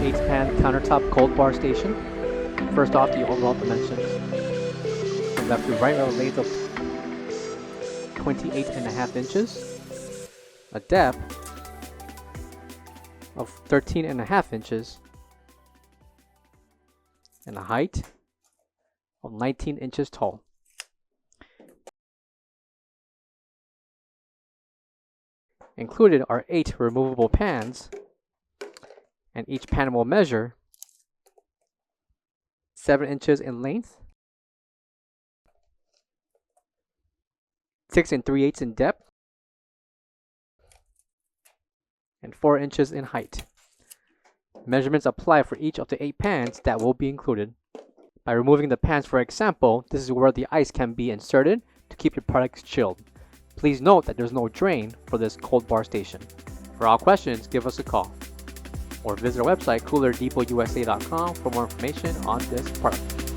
8-pan countertop cold bar station. First off, the overall dimensions. From left to right, we have a length of 28.5 inches, a depth of 13.5 inches, and a height of 19 inches tall. Included are 8 removable pans, and each pan will measure 7 inches in length, 6 3/8 in depth, and 4 inches in height. Measurements apply for each of the 8 pans that will be included. By removing the pans, for example, this is where the ice can be inserted to keep your products chilled. Please note that there's no drain for this cold bar station. For all questions, give us a call or visit our website coolerdepotUSA.com for more information on this product.